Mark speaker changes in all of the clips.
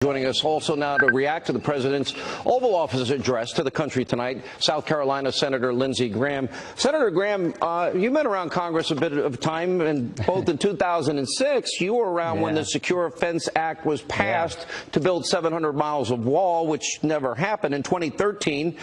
Speaker 1: Joining us also now to react to the president's Oval Office address to the country tonight, South Carolina Senator Lindsey Graham. Senator Graham, you've been around Congress a bit of time, and both in 2006, you were around when the Secure Fence Act was passed to build 700 miles of wall, which never happened. In 2013,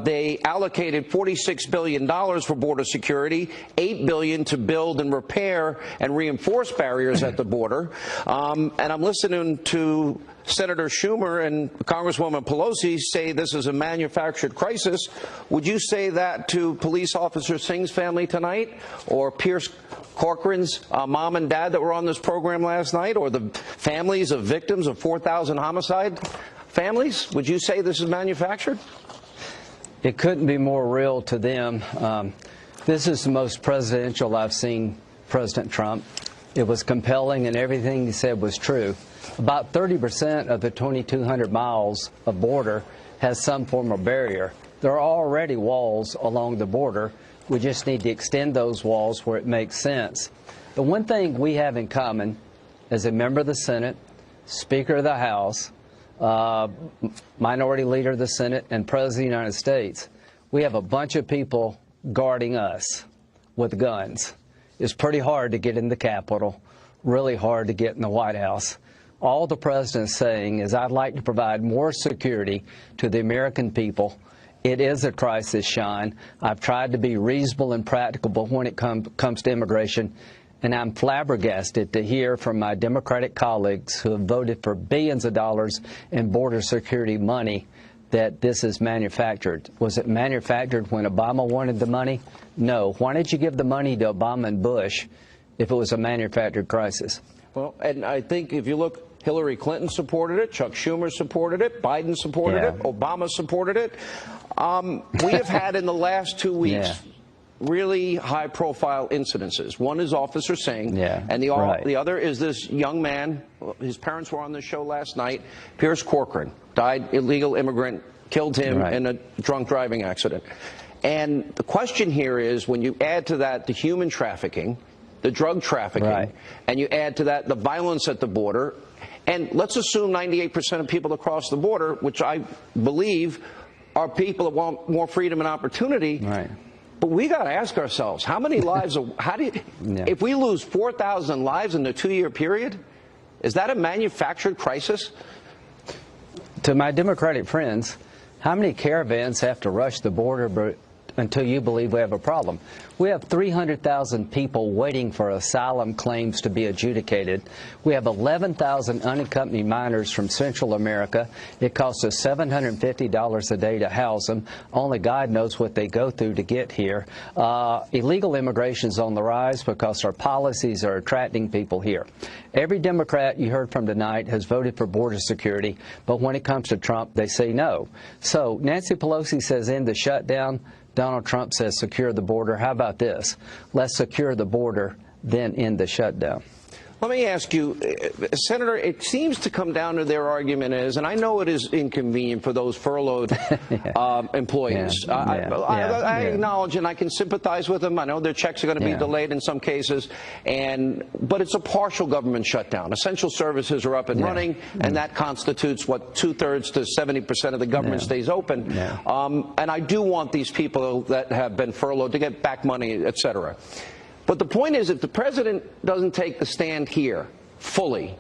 Speaker 1: they allocated $46 billion for border security, $8 billion to build and repair and reinforce barriers at the border. And I'm listening to Senator Schumer and Congresswoman Pelosi say this is a manufactured crisis. Would you say that to Police Officer Singh's family tonight, or Pierce Corcoran's mom and dad that were on this program last night, or the families of victims of 4,000 homicide families? Would you say this is manufactured?
Speaker 2: It couldn't be more real to them. This is the most presidential I've seen President Trump. It was compelling, and everything he said was true. About 30% of the 2,200 miles of border has some form of barrier. There are already walls along the border. We just need to extend those walls where it makes sense. The one thing we have in common as a member of the Senate, Speaker of the House, Minority Leader of the Senate, and President of the United States, we have a bunch of people guarding us with guns. It's pretty hard to get in the Capitol, really hard to get in the White House. All the president's saying is, I'd like to provide more security to the American people. It is a crisis, Sean. I've tried to be reasonable and practical when it comes to immigration, and I'm flabbergasted to hear from my Democratic colleagues who have voted for billions of dollars in border security money that this is manufactured. Was it manufactured when Obama wanted the money? No. Why did you give the money to Obama and Bush if it was a manufactured crisis?
Speaker 1: Well, and I think if you look, Hillary Clinton supported it, Chuck Schumer supported it, Biden supported it, Obama supported it. We have had in the last 2 weeks really high-profile incidences. One is Officer Singh, and the other is this young man. His parents were on the show last night. Pierce Corcoran died, illegal immigrant, killed him in a drunk driving accident. And the question here is, when you add to that the human trafficking, the drug trafficking, and you add to that the violence at the border, and let's assume 98% of people across the border, which I believe are people that want more freedom and opportunity. But we got to ask ourselves, how many lives, if we lose 4,000 lives in a 2-year period, is that a manufactured crisis?
Speaker 2: To my Democratic friends, how many caravans have to rush the border until you believe we have a problem? We have 300,000 people waiting for asylum claims to be adjudicated. We have 11,000 unaccompanied minors from Central America. It costs us $750 a day to house them. Only God knows what they go through to get here. Illegal immigration is on the rise because our policies are attracting people here. Every Democrat you heard from tonight has voted for border security, but when it comes to Trump, they say no. So Nancy Pelosi says end the shutdown. Donald Trump says secure the border. How about this? Let's secure the border, then end the shutdown.
Speaker 1: Let me ask you, Senator, it seems to come down to their argument is, and I know it is inconvenient for those furloughed employees. I acknowledge and I can sympathize with them. I know their checks are going to be delayed in some cases, but it's a partial government shutdown. Essential services are up and running, and that constitutes what 2/3 to 70% of the government stays open. And I do want these people that have been furloughed to get back money, et cetera. But the point is, if the president doesn't take the stand here fully,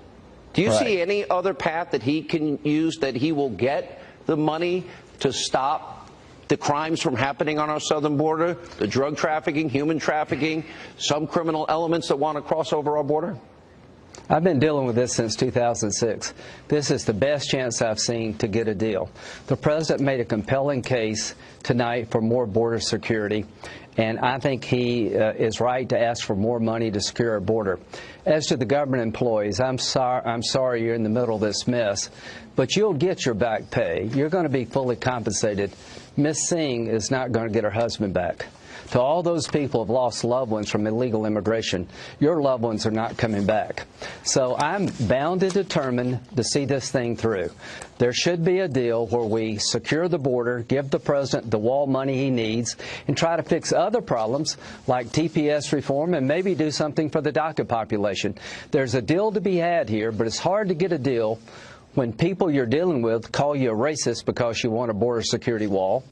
Speaker 1: do you see any other path that he can use that he will get the money to stop the crimes from happening on our southern border, the drug trafficking, human trafficking, some criminal elements that want to cross over our border?
Speaker 2: I've been dealing with this since 2006. This is the best chance I've seen to get a deal. The president made a compelling case tonight for more border security, and I think he is right to ask for more money to secure our border. As to the government employees, I'm sorry you're in the middle of this mess, but you'll get your back pay. You're going to be fully compensated. Miss Singh is not going to get her husband back. To all those people who have lost loved ones from illegal immigration, your loved ones are not coming back. So I'm bound and determined to see this thing through. There should be a deal where we secure the border, give the president the wall money he needs, and try to fix other problems like TPS reform and maybe do something for the DACA population. There's a deal to be had here, but it's hard to get a deal when people you're dealing with call you a racist because you want a border security wall,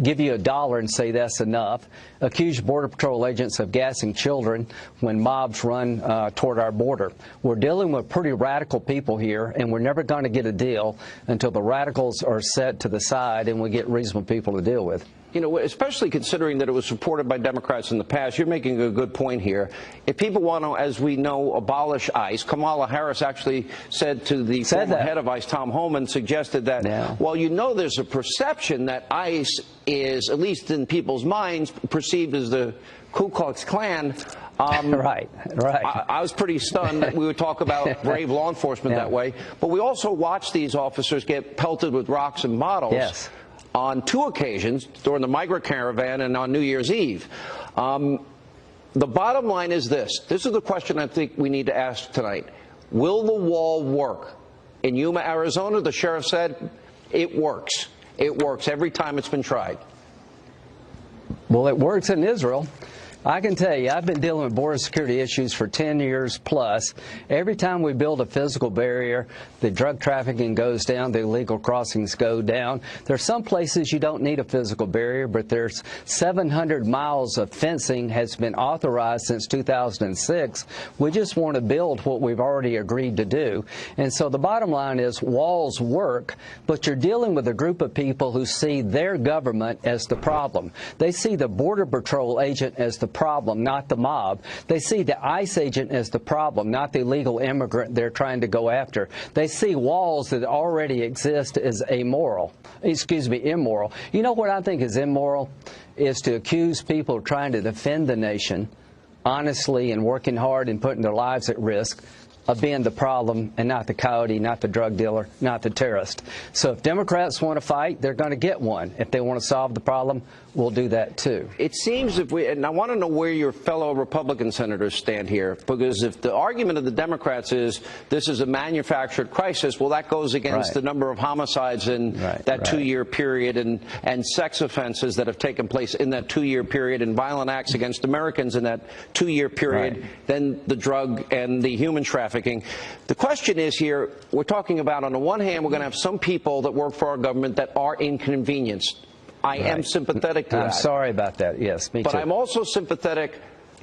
Speaker 2: give you $1 and say that's enough, accuse Border Patrol agents of gassing children when mobs run toward our border. We're dealing with pretty radical people here, and we're never going to get a deal until the radicals are set to the side and we get reasonable people to deal with.
Speaker 1: You know, especially considering that it was supported by Democrats in the past, you're making a good point here. If people want to, as we know, abolish ICE, Kamala Harris actually said to the former head of ICE, Tom Homan, suggested that, well, you know, there's a perception that ICE is, at least in people's minds, perceived as the Ku Klux Klan.
Speaker 2: Right.
Speaker 1: I was pretty stunned that we would talk about brave law enforcement that way. But we also watched these officers get pelted with rocks and bottles on 2 occasions, during the migrant caravan and on New Year's Eve. The bottom line is this. This is the question I think we need to ask tonight. Will the wall work? In Yuma, Arizona, the sheriff said it works. It works every time it's been tried.
Speaker 2: Well, it works in Israel. I can tell you, I've been dealing with border security issues for 10 years plus. Every time we build a physical barrier, the drug trafficking goes down, the illegal crossings go down. There's some places you don't need a physical barrier, but there's 700 miles of fencing has been authorized since 2006. We just want to build what we've already agreed to do. And so the bottom line is walls work, but you're dealing with a group of people who see their government as the problem. They see the Border Patrol agent as the problem, not the mob. They see the ICE agent as the problem, not the illegal immigrant they're trying to go after. They see walls that already exist as immoral. You know what I think is immoral? Is to accuse people of trying to defend the nation honestly and working hard and putting their lives at risk of being the problem and not the coyote, not the drug dealer, not the terrorist. So if Democrats want to fight, they're going to get one. If they want to solve the problem, we'll do that too.
Speaker 1: It seems and I want to know where your fellow Republican senators stand here, because if the argument of the Democrats is this is a manufactured crisis, well, that goes against the number of homicides in that 2-year period and sex offenses that have taken place in that 2-year period and violent acts against Americans in that 2-year period, then the drug and the human trafficking. The question is here, we're talking about, on the one hand, we're going to have some people that work for our government that are inconvenienced. I am sympathetic to that.
Speaker 2: I'm sorry about that. Yes, me too.
Speaker 1: But I'm also sympathetic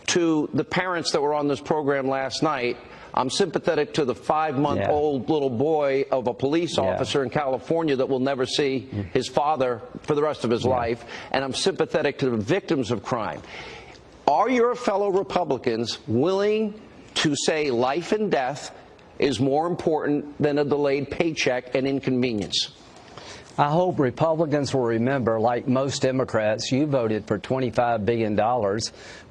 Speaker 1: to the parents that were on this program last night. I'm sympathetic to the 5-month-old little boy of a police officer in California that will never see his father for the rest of his life. And I'm sympathetic to the victims of crime. Are your fellow Republicans willing to say life and death is more important than a delayed paycheck and inconvenience?
Speaker 2: I hope Republicans will remember, like most Democrats, you voted for $25 billion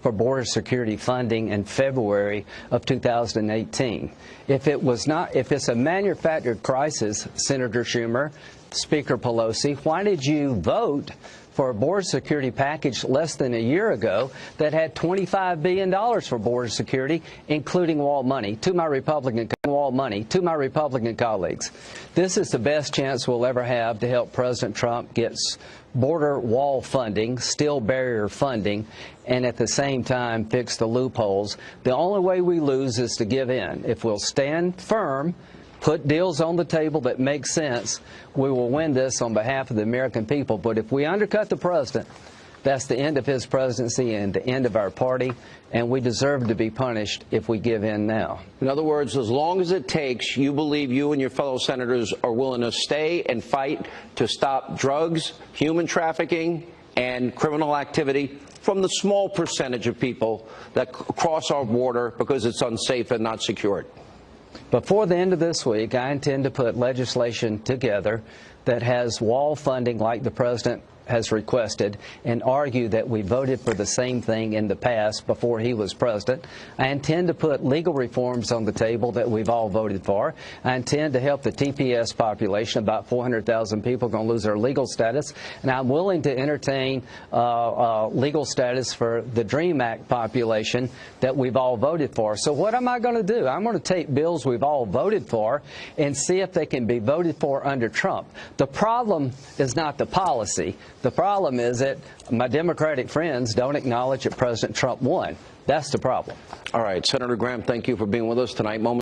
Speaker 2: for border security funding in February of 2018. If it's a manufactured crisis, Senator Schumer, Speaker Pelosi, why did you vote for a border security package less than a year ago that had $25 billion for border security, including wall money? To my Republican colleagues, this is the best chance we'll ever have to help President Trump get border wall funding, steel barrier funding, and at the same time fix the loopholes. The only way we lose is to give in. If we'll stand firm, put deals on the table that make sense, we will win this on behalf of the American people. But if we undercut the president, that's the end of his presidency and the end of our party, and we deserve to be punished if we give in now.
Speaker 1: In other words, as long as it takes, you believe you and your fellow senators are willing to stay and fight to stop drugs, human trafficking, and criminal activity from the small percentage of people that cross our border because it's unsafe and not secured.
Speaker 2: Before the end of this week, I intend to put legislation together that has wall funding like the president has requested and argue that we voted for the same thing in the past before he was president. I intend to put legal reforms on the table that we've all voted for. I intend to help the TPS population. About 400,000 people are going to lose their legal status. And I'm willing to entertain legal status for the DREAM Act population that we've all voted for. So what am I going to do? I'm going to take bills we've all voted for and see if they can be voted for under Trump. The problem is not the policy. The problem is that my Democratic friends don't acknowledge that President Trump won. That's the problem.
Speaker 1: All right, Senator Graham, thank you for being with us tonight.